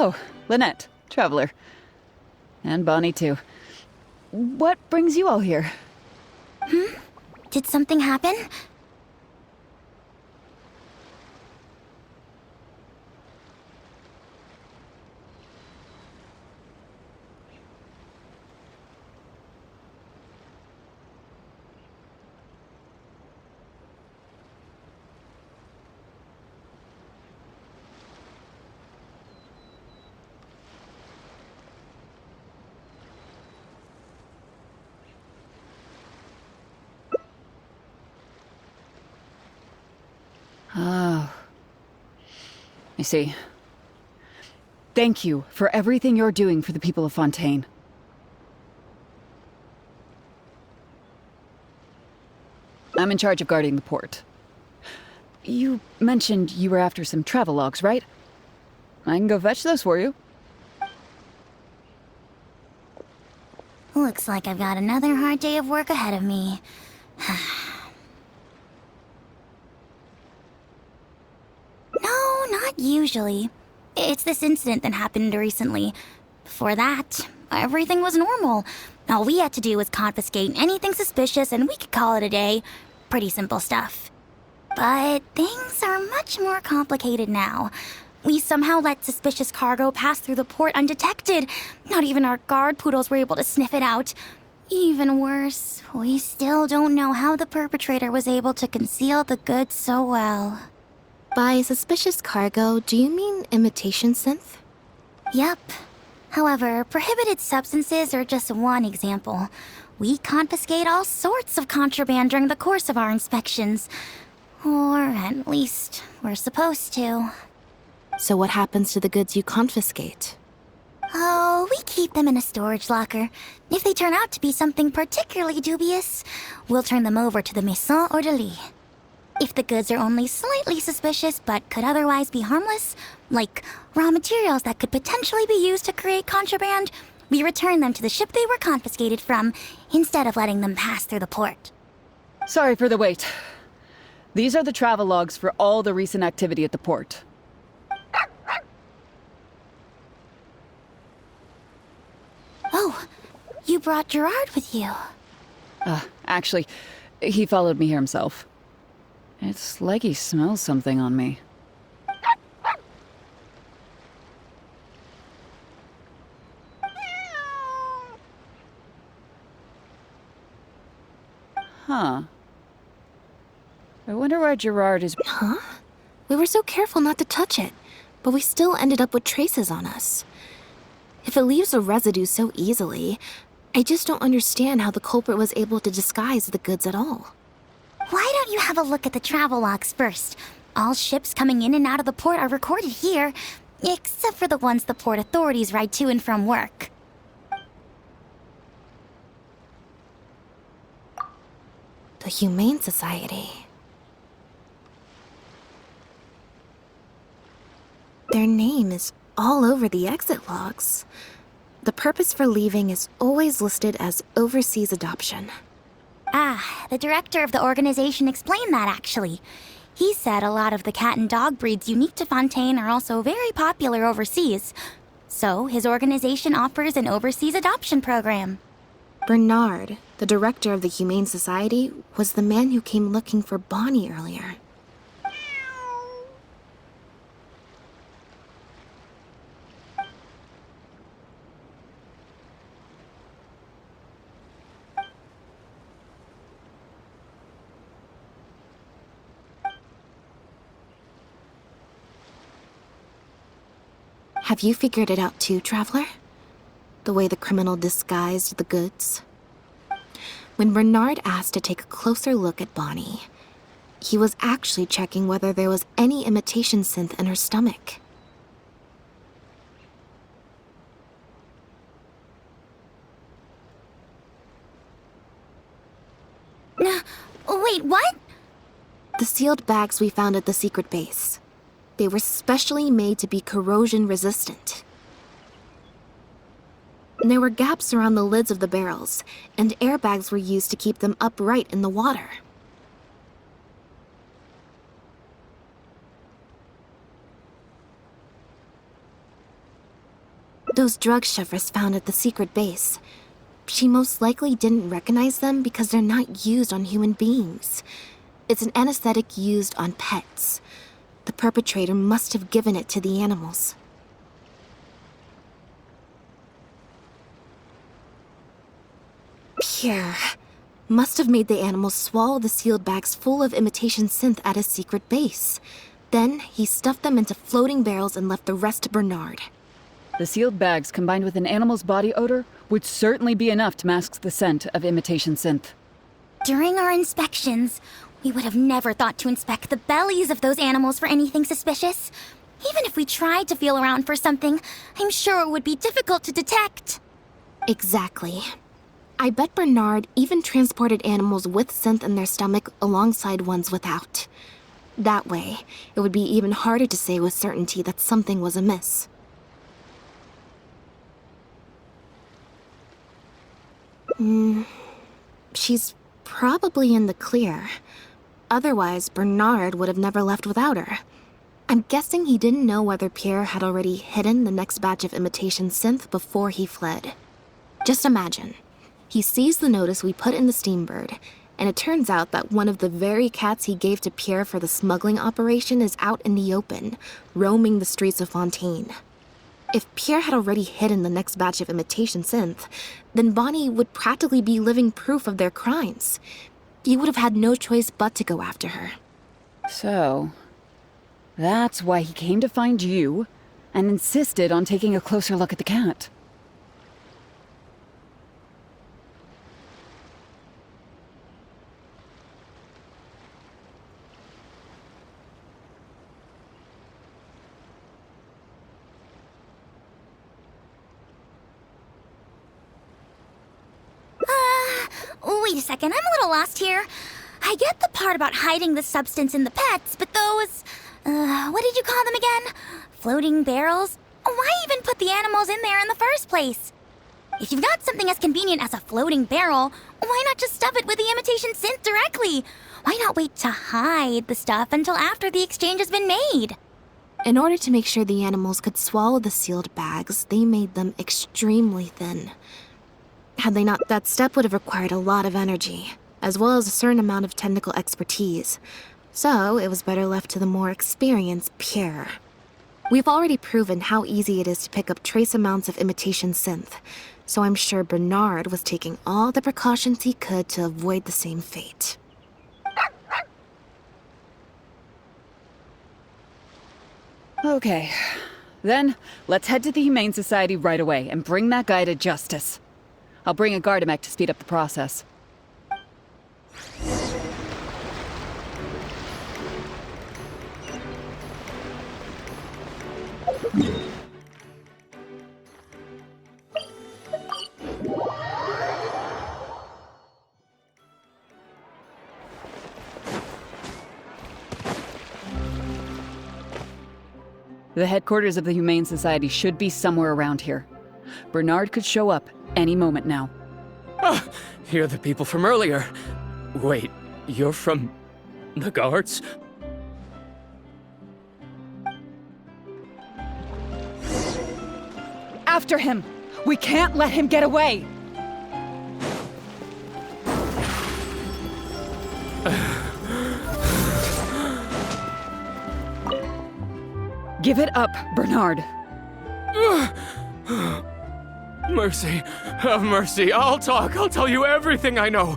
Oh, Lynette, traveler. And Bonnie, too. What brings you all here? Did something happen? Oh. I see. Thank you for everything you're doing for the people of Fontaine. I'm in charge of guarding the port. You mentioned you were after some travelogues, right? I can go fetch those for you. Looks like I've got another hard day of work ahead of me. No, not usually. It's this incident that happened recently. Before that, everything was normal. All we had to do was confiscate anything suspicious and we could call it a day. Pretty simple stuff. But things are much more complicated now. We somehow let suspicious cargo pass through the port undetected. Not even our guard poodles were able to sniff it out. Even worse, we still don't know how the perpetrator was able to conceal the goods so well. By suspicious cargo, do you mean imitation synth? Yep. However, prohibited substances are just one example. We confiscate all sorts of contraband during the course of our inspections. Or at least, we're supposed to. So what happens to the goods you confiscate? Oh, we keep them in a storage locker. If they turn out to be something particularly dubious, we'll turn them over to the Maison Orderly. If the goods are only slightly suspicious but could otherwise be harmless, like raw materials that could potentially be used to create contraband, we return them to the ship they were confiscated from, instead of letting them pass through the port. Sorry for the wait. These are the travelogues for all the recent activity at the port. Oh, you brought Gerard with you. Actually, he followed me here himself. It's like he smells something on me. Huh. I wonder why Gerard is... Huh? We were so careful not to touch it, but we still ended up with traces on us. If it leaves a residue so easily, I just don't understand how the culprit was able to disguise the goods at all. Why don't you have a look at the travel logs first? All ships coming in and out of the port are recorded here, except for the ones the port authorities ride to and from work. The Humane Society. Their name is all over the exit logs. The purpose for leaving is always listed as overseas adoption. Ah, the director of the organization explained that, actually. He said a lot of the cat and dog breeds unique to Fontaine are also very popular overseas. So, his organization offers an overseas adoption program. Bernard, the director of the Humane Society, was the man who came looking for Bonnie earlier. Have you figured it out too, Traveler? The way the criminal disguised the goods? When Bernard asked to take a closer look at Bonnie, he was actually checking whether there was any imitation synth in her stomach. Wait, what? The sealed bags we found at the secret base. They were specially made to be corrosion resistant. There were gaps around the lids of the barrels, and airbags were used to keep them upright in the water. Those drug shovers found at the secret base. She most likely didn't recognize them because they're not used on human beings. It's an anesthetic used on pets. The perpetrator must have given it to the animals. Pierre must have made the animals swallow the sealed bags full of imitation synth at his secret base. Then he stuffed them into floating barrels and left the rest to Bernard. The sealed bags combined with an animal's body odor would certainly be enough to mask the scent of imitation synth. During our inspections, we would have never thought to inspect the bellies of those animals for anything suspicious. Even if we tried to feel around for something, I'm sure it would be difficult to detect. Exactly. I bet Bernard even transported animals with synth in their stomach alongside ones without. That way, it would be even harder to say with certainty that something was amiss. She's probably in the clear. Otherwise, Bernard would have never left without her. I'm guessing he didn't know whether Pierre had already hidden the next batch of imitation synth before he fled. Just imagine. He sees the notice we put in the Steambird, and it turns out that one of the very cats he gave to Pierre for the smuggling operation is out in the open, roaming the streets of Fontaine. If Pierre had already hidden the next batch of imitation synth, then Bonnie would practically be living proof of their crimes. He would have had no choice but to go after her. So, that's why he came to find you and insisted on taking a closer look at the cat. Wait a second, I'm a little lost here. I get the part about hiding the substance in the pets, but those... what did you call them again? Floating barrels? Why even put the animals in there in the first place? If you've got something as convenient as a floating barrel, why not just stuff it with the imitation synth directly? Why not wait to hide the stuff until after the exchange has been made? In order to make sure the animals could swallow the sealed bags, they made them extremely thin. Had they not, that step would have required a lot of energy, as well as a certain amount of technical expertise. So, it was better left to the more experienced Pierre. We've already proven how easy it is to pick up trace amounts of imitation synth, so I'm sure Bernard was taking all the precautions he could to avoid the same fate. Okay. Then, let's head to the Humane Society right away and bring that guy to justice. I'll bring a Gardamek to speed up the process. The headquarters of the Humane Society should be somewhere around here. Bernard could show up any moment now. Ah, you're the people from earlier. Wait, you're from the guards? After him! We can't let him get away! Give it up, Bernard. Mercy, have mercy. I'll talk. I'll tell you everything I know.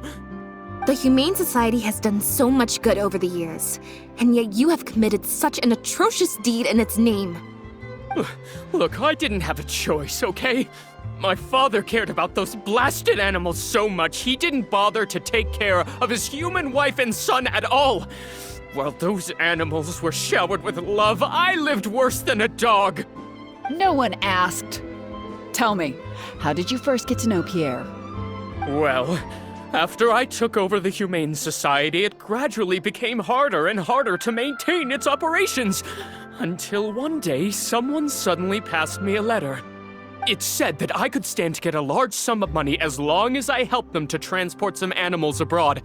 The Humane Society has done so much good over the years, and yet you have committed such an atrocious deed in its name. Look, I didn't have a choice, okay? My father cared about those blasted animals so much, he didn't bother to take care of his human wife and son at all. While those animals were showered with love, I lived worse than a dog. No one asked. Tell me, how did you first get to know Pierre? Well, after I took over the Humane Society, it gradually became harder and harder to maintain its operations. Until one day, someone suddenly passed me a letter. It said that I could stand to get a large sum of money as long as I helped them to transport some animals abroad.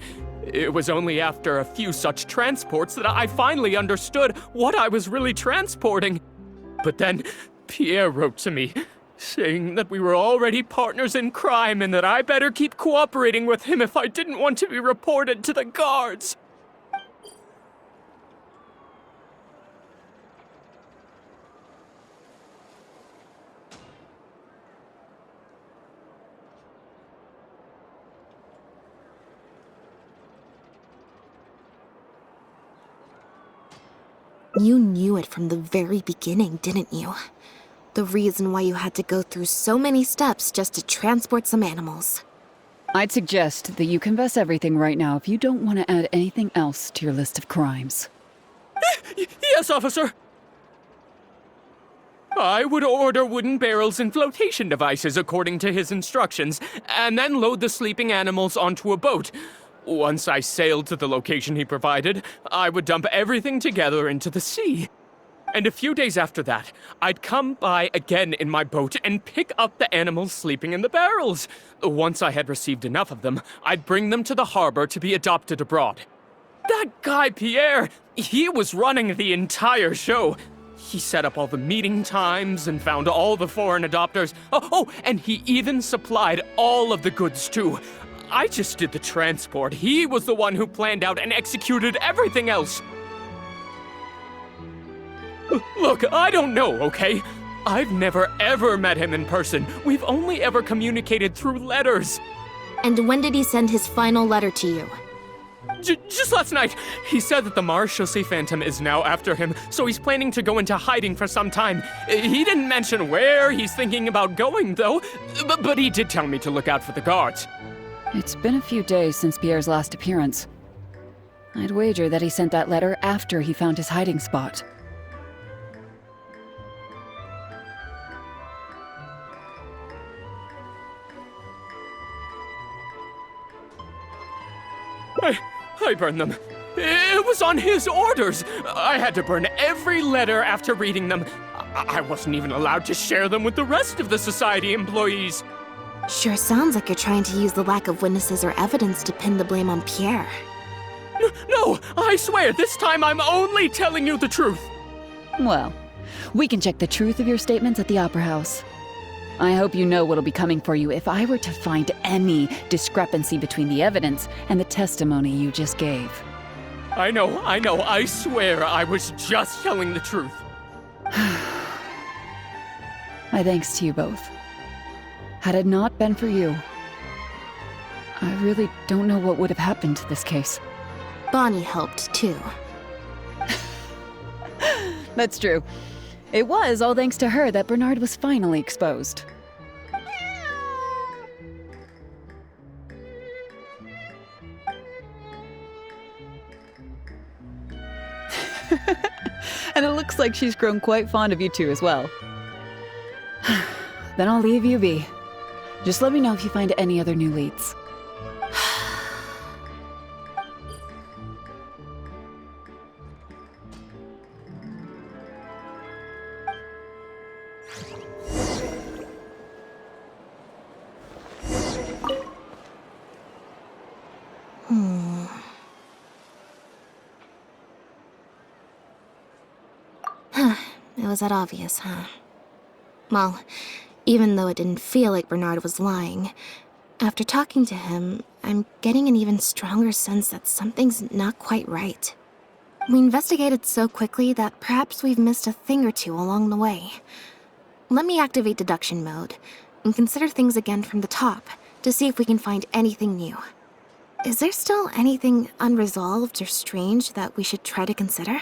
It was only after a few such transports that I finally understood what I was really transporting. But then, Pierre wrote to me, saying that we were already partners in crime and that I better keep cooperating with him if I didn't want to be reported to the guards. You knew it from the very beginning, didn't you? The reason why you had to go through so many steps just to transport some animals. I'd suggest that you confess everything right now if you don't want to add anything else to your list of crimes. Yes, officer. I would order wooden barrels and flotation devices according to his instructions, and then load the sleeping animals onto a boat. Once I sailed to the location he provided, I would dump everything together into the sea. And a few days after that, I'd come by again in my boat and pick up the animals sleeping in the barrels. Once I had received enough of them, I'd bring them to the harbor to be adopted abroad. That guy, Pierre, he was running the entire show. He set up all the meeting times and found all the foreign adopters. Oh, and he even supplied all of the goods, too. I just did the transport. He was the one who planned out and executed everything else. Look, I don't know, okay? I've never ever met him in person. We've only ever communicated through letters. And when did he send his final letter to you? Just last night, he said that the Marechaussee Phantom is now after him, so he's planning to go into hiding for some time. He didn't mention where he's thinking about going, though, but he did tell me to look out for the guards. It's been a few days since Pierre's last appearance. I'd wager that he sent that letter after he found his hiding spot. I burned them. It was on his orders. I had to burn every letter after reading them. I wasn't even allowed to share them with the rest of the society employees. Sure sounds like you're trying to use the lack of witnesses or evidence to pin the blame on Pierre. No, I swear, this time I'm only telling you the truth. Well, we can check the truth of your statements at the Opera House. I hope you know what'll be coming for you if I were to find any discrepancy between the evidence and the testimony you just gave. I know, I swear I was just telling the truth. My thanks to you both. Had it not been for you, I really don't know what would have happened to this case. Bonnie helped, too. That's true. It was all thanks to her that Bernard was finally exposed. And it looks like she's grown quite fond of you two as well. Then I'll leave you be. Just let me know if you find any other new leads. It was that obvious, huh? Well, even though it didn't feel like Bernard was lying, after talking to him, I'm getting an even stronger sense that something's not quite right. We investigated so quickly that perhaps we've missed a thing or two along the way. Let me activate deduction mode and consider things again from the top to see if we can find anything new. Is there still anything unresolved or strange that we should try to consider?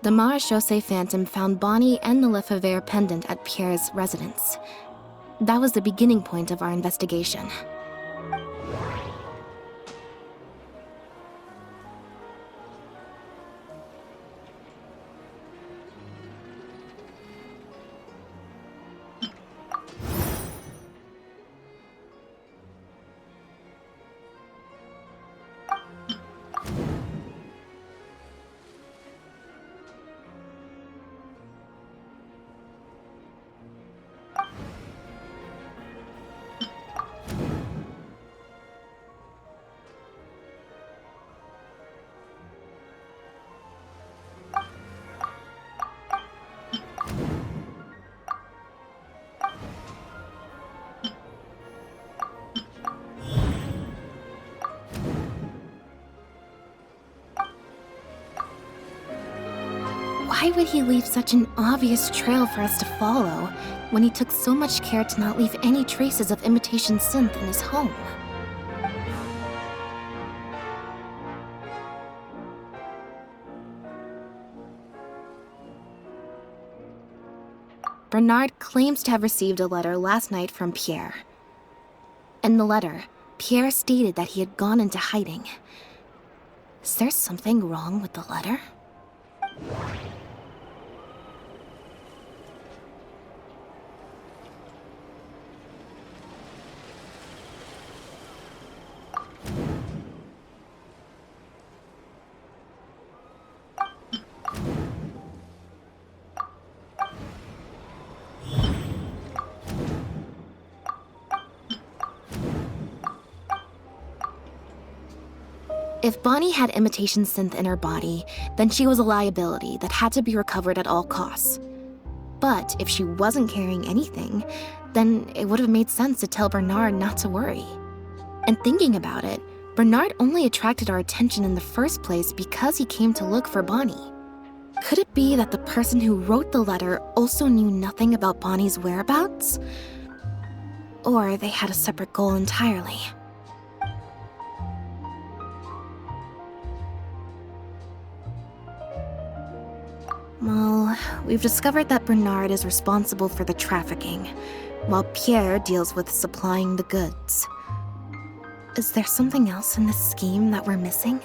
The Marechaussee Phantom found Bonnie and the Lefebvre pendant at Pierre's residence. That was the beginning point of our investigation. why would he leave such an obvious trail for us to follow when he took so much care to not leave any traces of imitation synth in his home? Bernard claims to have received a letter last night from Pierre. In the letter, Pierre stated that he had gone into hiding. Is there something wrong with the letter? If Bonnie had imitation synth in her body, then she was a liability that had to be recovered at all costs. But if she wasn't carrying anything, then it would have made sense to tell Bernard not to worry. And thinking about it, Bernard only attracted our attention in the first place because he came to look for Bonnie. Could it be that the person who wrote the letter also knew nothing about Bonnie's whereabouts? Or they had a separate goal entirely? Well, we've discovered that Bernard is responsible for the trafficking, while Pierre deals with supplying the goods. Is there something else in this scheme that we're missing?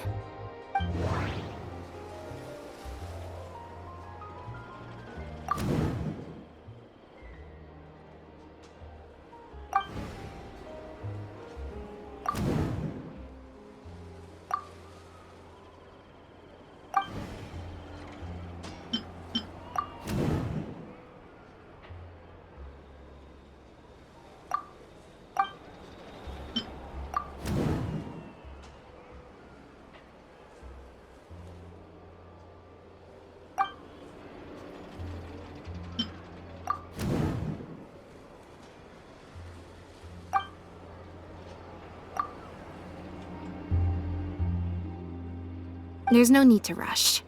There's no need to rush.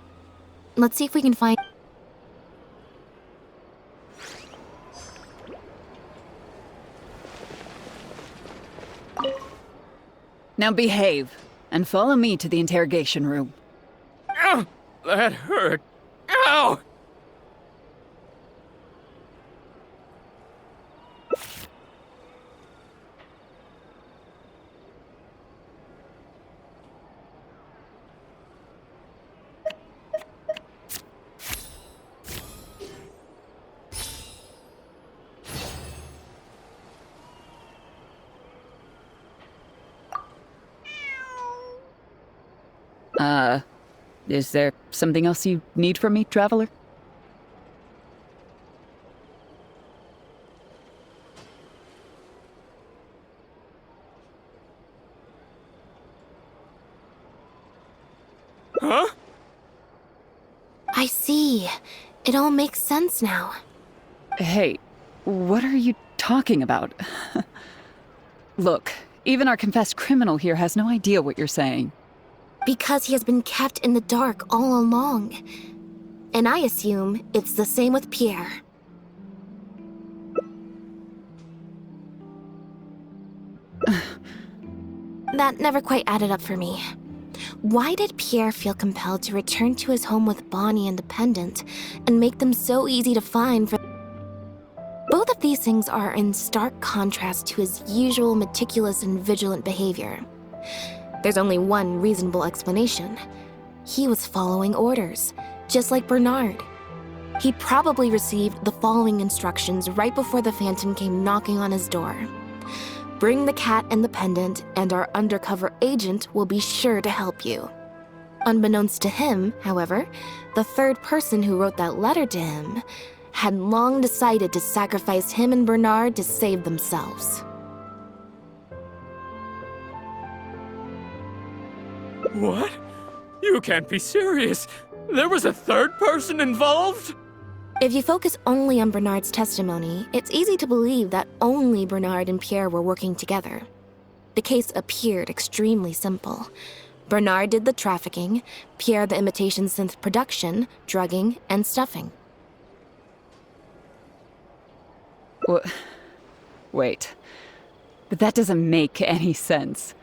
Let's see if we can find... Now behave, and follow me to the interrogation room. Ow! That hurt. Ow! Is there something else you need from me, Traveler? Huh? I see. It all makes sense now. Hey, what are you talking about? Look, even our confessed criminal here has no idea what you're saying. Because he has been kept in the dark all along. And I assume it's the same with Pierre. That never quite added up for me. Why did Pierre feel compelled to return to his home with Bonnie and the pendant and make them so easy to find for... Both of these things are in stark contrast to his usual meticulous and vigilant behavior. There's only one reasonable explanation. He was following orders, just like Bernard. He probably received the following instructions right before the Phantom came knocking on his door. Bring the cat and the pendant, and our undercover agent will be sure to help you. Unbeknownst to him, however, the third person who wrote that letter to him had long decided to sacrifice him and Bernard to save themselves. What? You can't be serious. There was a third person involved? If you focus only on Bernard's testimony, it's easy to believe that only Bernard and Pierre were working together. The case appeared extremely simple. Bernard did the trafficking, Pierre the imitation synth production, drugging, and stuffing. Wait. But that doesn't make any sense.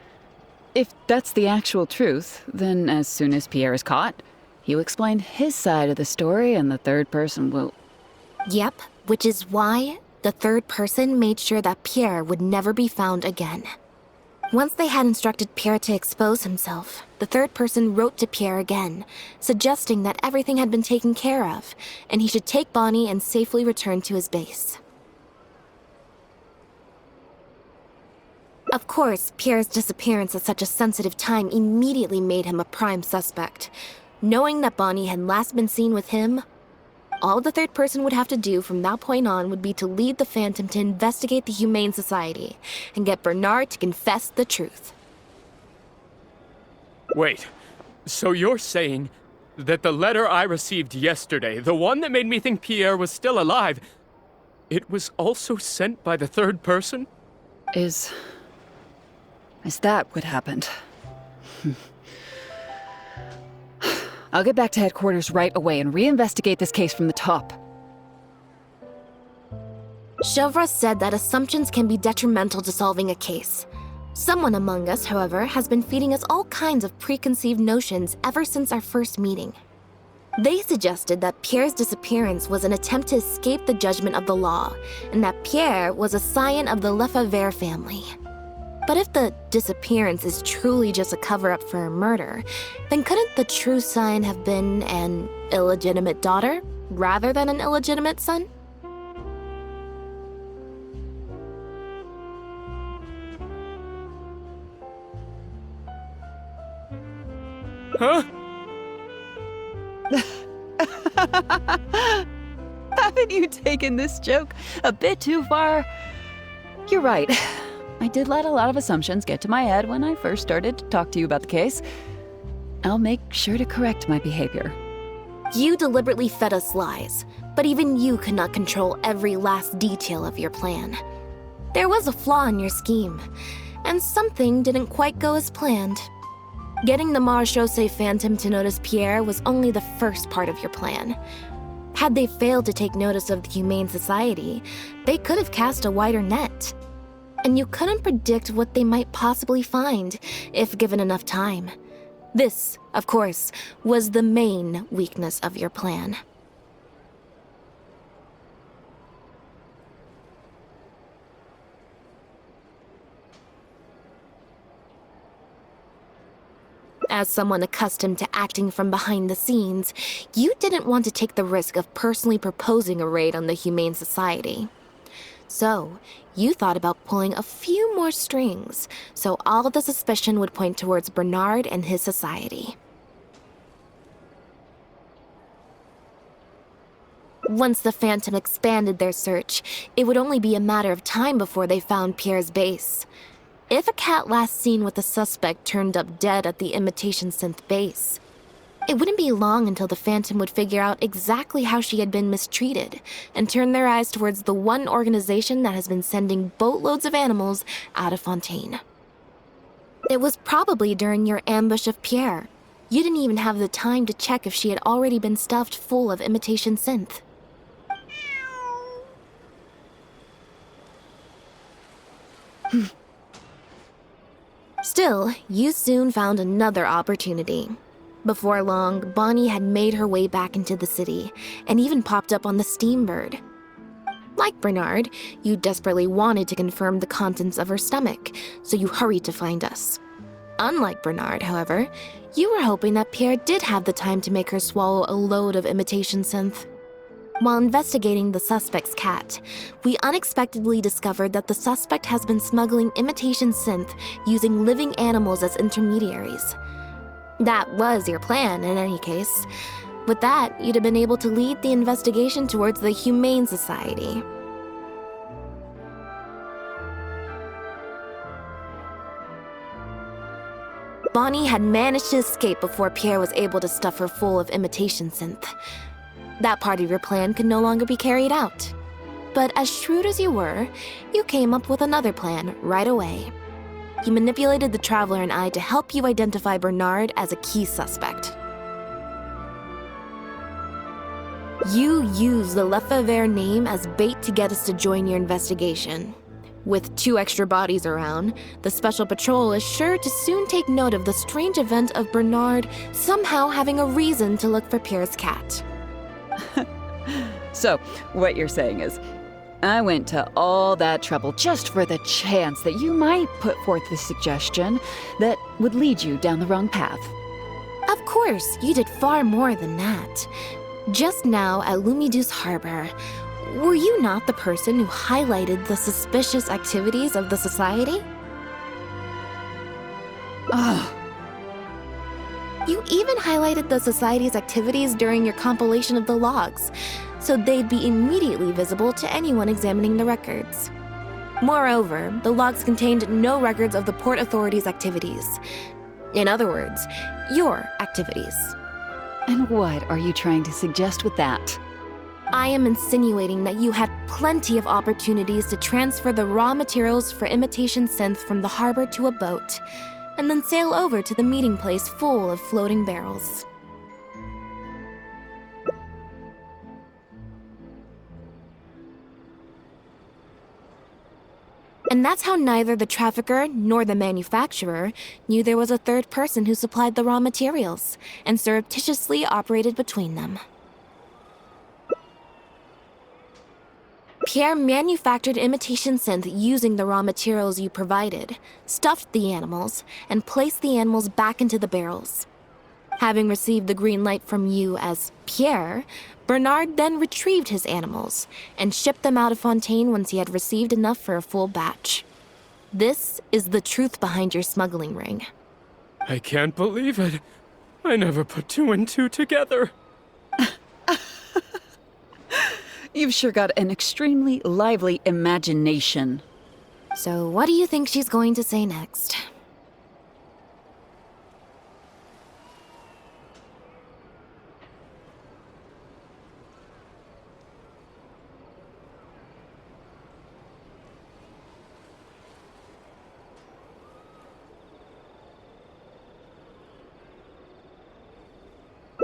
If that's the actual truth, then as soon as Pierre is caught, he'll explain his side of the story and the third person will... Yep, which is why the third person made sure that Pierre would never be found again. Once they had instructed Pierre to expose himself, the third person wrote to Pierre again, suggesting that everything had been taken care of, and he should take Bonnie and safely return to his base. Of course, Pierre's disappearance at such a sensitive time immediately made him a prime suspect. Knowing that Bonnie had last been seen with him, all the third person would have to do from that point on would be to lead the Phantom to investigate the Humane Society and get Bernard to confess the truth. Wait, so you're saying that the letter I received yesterday, the one that made me think Pierre was still alive, it was also sent by the third person? Is that what happened? I'll get back to headquarters right away and reinvestigate this case from the top. Chevra said that assumptions can be detrimental to solving a case. Someone among us, however, has been feeding us all kinds of preconceived notions ever since our first meeting. They suggested that Pierre's disappearance was an attempt to escape the judgment of the law, and that Pierre was a scion of the Lefebvre family. But if the disappearance is truly just a cover-up for a murder, then couldn't the true scion have been an illegitimate daughter, rather than an illegitimate son? Huh? Haven't you taken this joke a bit too far? You're right. I did let a lot of assumptions get to my head when I first started to talk to you about the case. I'll make sure to correct my behavior. You deliberately fed us lies, but even you could not control every last detail of your plan. There was a flaw in your scheme, and something didn't quite go as planned. Getting the Marechaussee Phantom to notice Pierre was only the first part of your plan. Had they failed to take notice of the Humane Society, they could have cast a wider net. And you couldn't predict what they might possibly find if given enough time. This, of course, was the main weakness of your plan. As someone accustomed to acting from behind the scenes, you didn't want to take the risk of personally proposing a raid on the Humane Society. So, you thought about pulling a few more strings, so all of the suspicion would point towards Bernard and his society. Once the Phantom expanded their search, it would only be a matter of time before they found Pierre's base. If a cat last seen with the suspect turned up dead at the imitation synth base, it wouldn't be long until the Phantom would figure out exactly how she had been mistreated and turn their eyes towards the one organization that has been sending boatloads of animals out of Fontaine. It was probably during your ambush of Pierre. You didn't even have the time to check if she had already been stuffed full of imitation synth. Still, you soon found another opportunity. Before long, Bonnie had made her way back into the city, and even popped up on the Steambird. Like Bernard, you desperately wanted to confirm the contents of her stomach, so you hurried to find us. Unlike Bernard, however, you were hoping that Pierre did have the time to make her swallow a load of imitation synth. While investigating the suspect's cat, we unexpectedly discovered that the suspect has been smuggling imitation synth using living animals as intermediaries. That was your plan, in any case. With that, you'd have been able to lead the investigation towards the Humane Society. Bonnie had managed to escape before Pierre was able to stuff her full of imitation synth. That part of your plan could no longer be carried out. But as shrewd as you were, you came up with another plan right away. He manipulated the Traveler and I to help you identify Bernard as a key suspect. You used the Lefebvre name as bait to get us to join your investigation. With 2 extra bodies around, the Special Patrol is sure to soon take note of the strange event of Bernard somehow having a reason to look for Pierre's cat. So, what you're saying is, I went to all that trouble just for the chance that you might put forth the suggestion that would lead you down the wrong path. Of course, you did far more than that. Just now at Lumidu's Harbor, were you not the person who highlighted the suspicious activities of the Society? Ugh. You even highlighted the Society's activities during your compilation of the logs, so they'd be immediately visible to anyone examining the records. Moreover, the logs contained no records of the Port Authority's activities. In other words, your activities. And what are you trying to suggest with that? I am insinuating that you had plenty of opportunities to transfer the raw materials for imitation synth from the harbor to a boat, and then sail over to the meeting place full of floating barrels. And that's how neither the trafficker nor the manufacturer knew there was a third person who supplied the raw materials and surreptitiously operated between them. Pierre manufactured imitation synth using the raw materials you provided, stuffed the animals, and placed the animals back into the barrels. Having received the green light from you as Pierre, Bernard then retrieved his animals and shipped them out of Fontaine once he had received enough for a full batch. This is the truth behind your smuggling ring. I can't believe it. I never put 2 and 2 together. You've sure got an extremely lively imagination. So what do you think she's going to say next?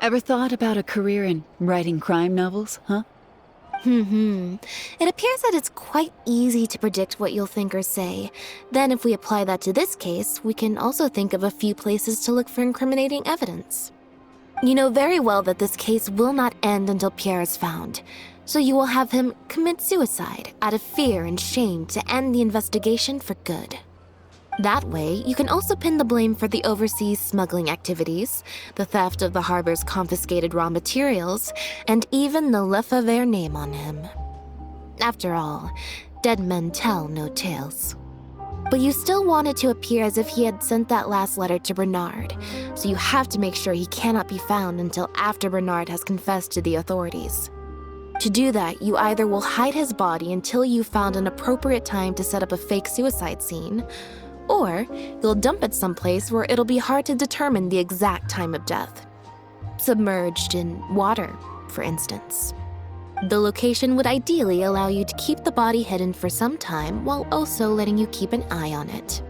Ever thought about a career in writing crime novels, huh? It appears that it's quite easy to predict what you'll think or say. Then if we apply that to this case, we can also think of a few places to look for incriminating evidence. You know very well that this case will not end until Pierre is found, so you will have him commit suicide out of fear and shame to end the investigation for good. That way, you can also pin the blame for the overseas smuggling activities, the theft of the harbor's confiscated raw materials, and even the Lefebvre name on him. After all, dead men tell no tales. But you still want it to appear as if he had sent that last letter to Bernard, so you have to make sure he cannot be found until after Bernard has confessed to the authorities. To do that, you either will hide his body until you've found an appropriate time to set up a fake suicide scene, or you'll dump it someplace where it'll be hard to determine the exact time of death. Submerged in water, for instance. The location would ideally allow you to keep the body hidden for some time while also letting you keep an eye on it.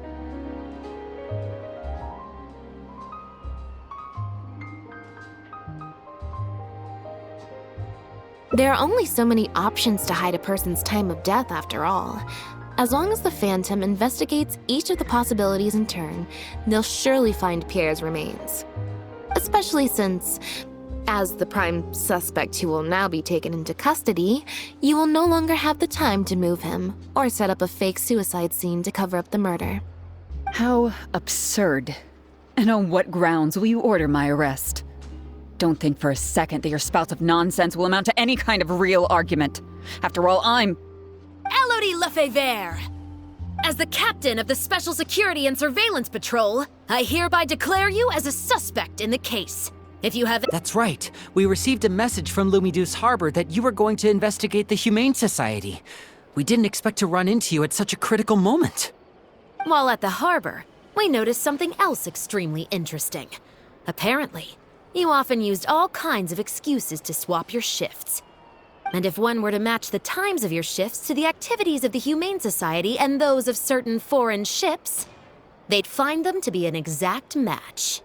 There are only so many options to hide a person's time of death after all. As long as the Phantom investigates each of the possibilities in turn, they'll surely find Pierre's remains. Especially since, as the prime suspect who will now be taken into custody, you will no longer have the time to move him or set up a fake suicide scene to cover up the murder. How absurd. And on what grounds will you order my arrest? Don't think for a second that your spouts of nonsense will amount to any kind of real argument. After all, I'm... Elodie Lefebvre! As the captain of the Special Security and Surveillance Patrol, I hereby declare you as a suspect in the case. If you have... That's right. We received a message from Lumidu's Harbor that you were going to investigate the Humane Society. We didn't expect to run into you at such a critical moment. While at the harbor, we noticed something else extremely interesting. Apparently, you often used all kinds of excuses to swap your shifts. And if one were to match the times of your shifts to the activities of the Humane Society and those of certain foreign ships, they'd find them to be an exact match.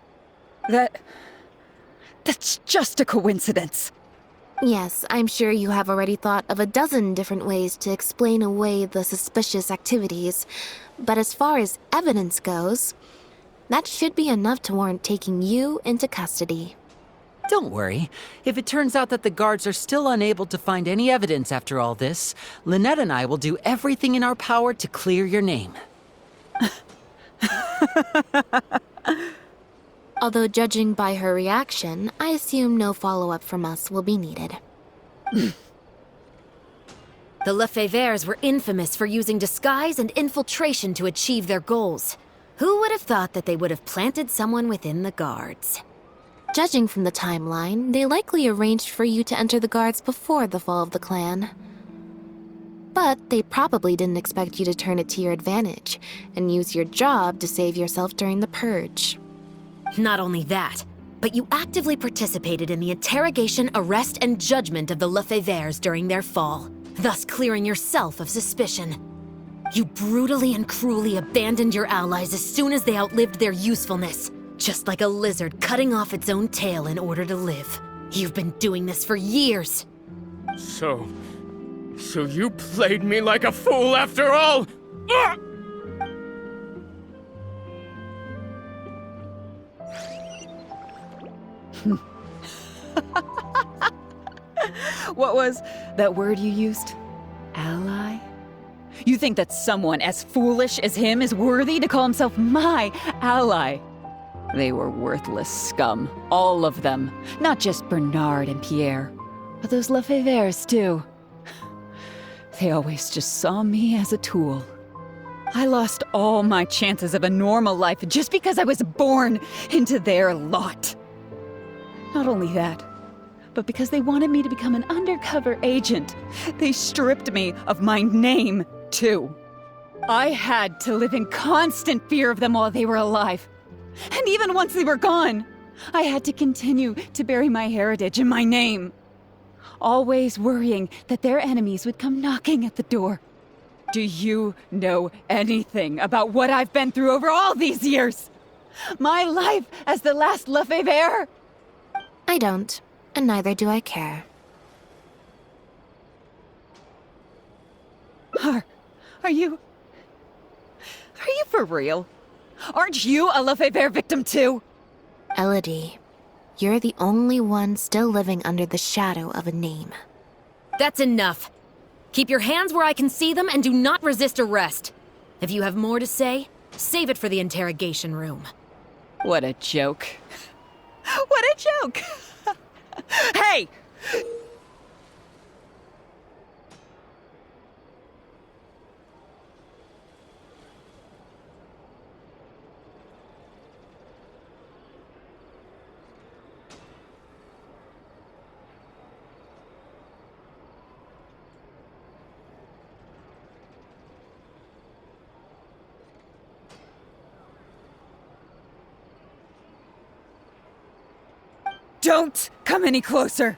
That's just a coincidence. Yes, I'm sure you have already thought of a dozen different ways to explain away the suspicious activities, but as far as evidence goes, that should be enough to warrant taking you into custody. Don't worry. If it turns out that the guards are still unable to find any evidence after all this, Lynette and I will do everything in our power to clear your name. Although judging by her reaction, I assume no follow-up from us will be needed. The Lefebvres were infamous for using disguise and infiltration to achieve their goals. Who would have thought that they would have planted someone within the guards? Judging from the timeline, they likely arranged for you to enter the guards before the fall of the clan. But they probably didn't expect you to turn it to your advantage and use your job to save yourself during the purge. Not only that, but you actively participated in the interrogation, arrest, and judgment of the Lefebvres during their fall, thus clearing yourself of suspicion. You brutally and cruelly abandoned your allies as soon as they outlived their usefulness, just like a lizard cutting off its own tail in order to live. You've been doing this for years. So you played me like a fool after all? Ugh! What was that word you used? Ally? You think that someone as foolish as him is worthy to call himself my ally? They were worthless scum, all of them. Not just Bernard and Pierre, but those Lefebvres too. They always just saw me as a tool. I lost all my chances of a normal life just because I was born into their lot. Not only that, but because they wanted me to become an undercover agent, they stripped me of my name, too. I had to live in constant fear of them while they were alive. And even once they were gone, I had to continue to bury my heritage and my name. Always worrying that their enemies would come knocking at the door. Do you know anything about what I've been through over all these years? My life as the last Lefebvre? I don't, and neither do I care. Are you for real? Aren't you a Lefebvre victim too? Elodie, you're the only one still living under the shadow of a name. That's enough. Keep your hands where I can see them and do not resist arrest. If you have more to say, save it for the interrogation room. What a joke. What a joke! Hey! Don't come any closer!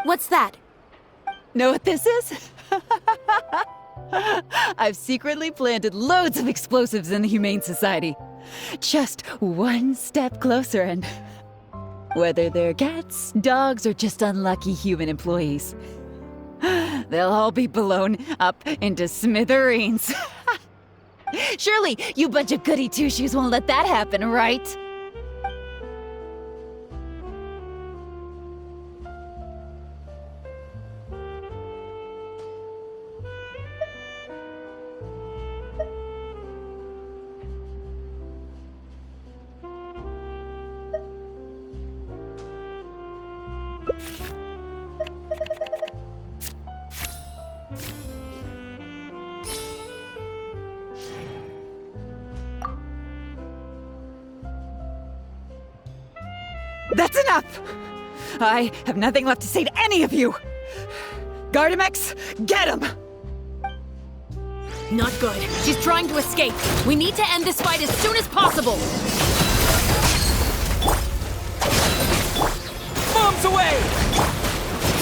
What's that? Know what this is? I've secretly planted loads of explosives in the Humane Society. Just one step closer and... whether they're cats, dogs, or just unlucky human employees, they'll all be blown up into smithereens. Surely, you bunch of goody two-shoes won't let that happen, right? That's enough! I have nothing left to say to any of you! Gardamex, get him! Not good. She's trying to escape. We need to end this fight as soon as possible. Bombs away!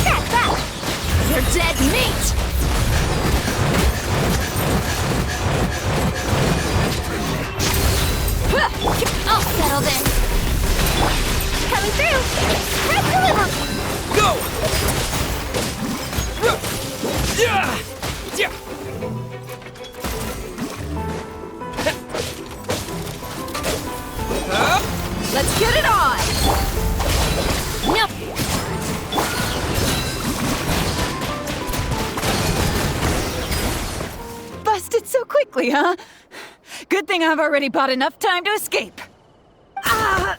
Get back! They're dead meat! settled in. Coming through! Press a little! Go! Yeah! Yeah! Let's get it on! Nope. Busted so quickly, huh? Good thing I've already bought enough time to escape. Ah!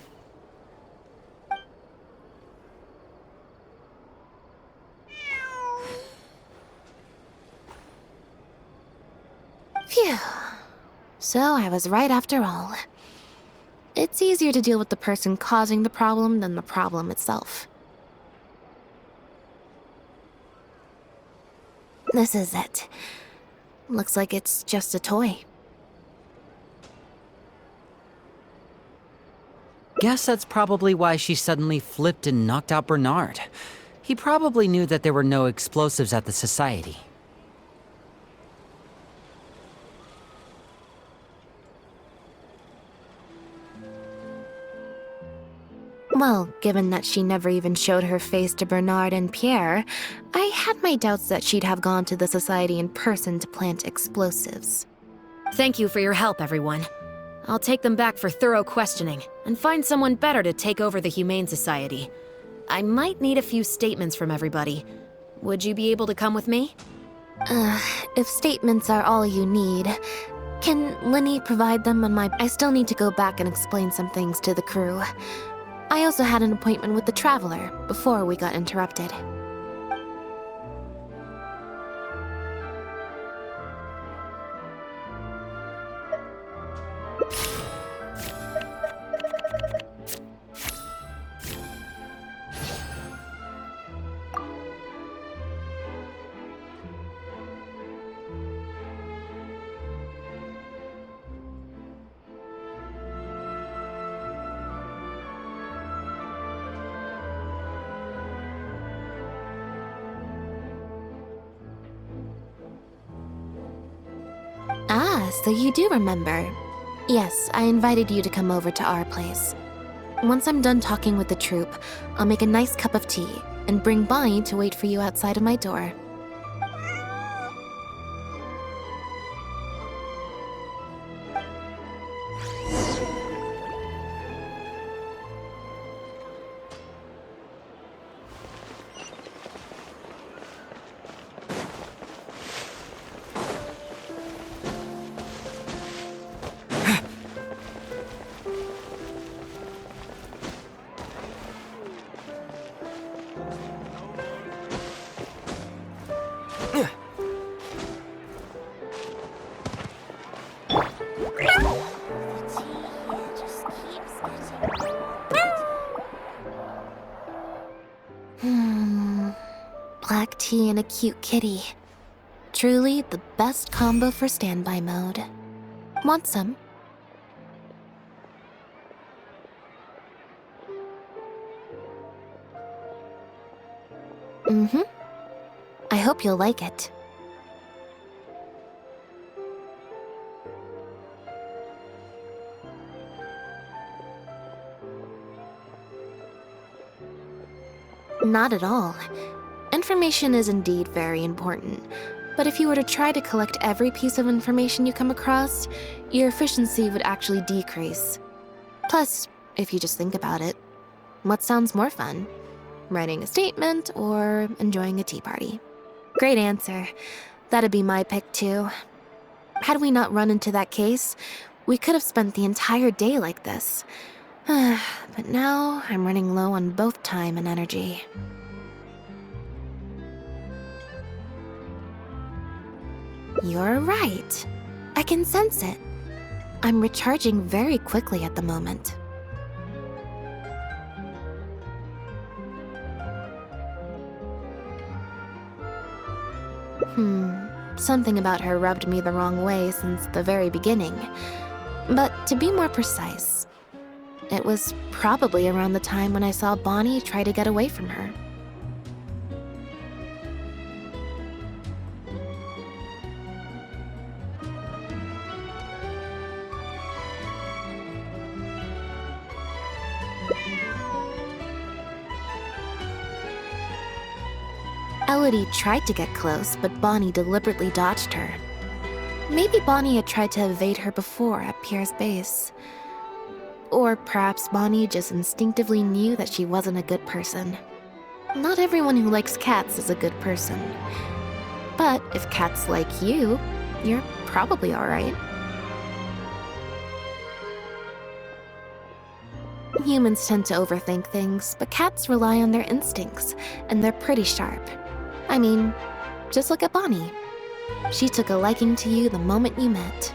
Phew. So I was right after all. It's easier to deal with the person causing the problem than the problem itself. This is it. Looks like it's just a toy. Guess that's probably why she suddenly flipped and knocked out Bernard. He probably knew that there were no explosives at the society. Well, given that she never even showed her face to Bernard and Pierre, I had my doubts that she'd have gone to the society in person to plant explosives. Thank you for your help, everyone. I'll take them back for thorough questioning and find someone better to take over the Humane Society. I might need a few statements from everybody. Would you be able to come with me? If statements are all you need, can Lenny provide them on my... I still need to go back and explain some things to the crew. I also had an appointment with the Traveler before we got interrupted. Ah, so you do remember. Yes, I invited you to come over to our place. Once I'm done talking with the troupe, I'll make a nice cup of tea and bring Bonnie to wait for you outside of my door. Black tea and a cute kitty. Truly the best combo for standby mode. Want some? Mm-hmm. I hope you'll like it. Not at all. Information is indeed very important, but if you were to try to collect every piece of information you come across, your efficiency would actually decrease. Plus, if you just think about it, what sounds more fun? Writing a statement or enjoying a tea party? Great answer. That'd be my pick too. Had we not run into that case, we could have spent the entire day like this. But now I'm running low on both time and energy. You're right. I can sense it. I'm recharging very quickly at the moment. Something about her rubbed me the wrong way since the very beginning. But to be more precise, it was probably around the time when I saw Bonnie try to get away from her. Elodie tried to get close, but Bonnie deliberately dodged her. Maybe Bonnie had tried to evade her before at Pierre's base. Or perhaps Bonnie just instinctively knew that she wasn't a good person. Not everyone who likes cats is a good person. But if cats like you, you're probably alright. Humans tend to overthink things, but cats rely on their instincts, and they're pretty sharp. I mean, just look at Bonnie. She took a liking to you the moment you met.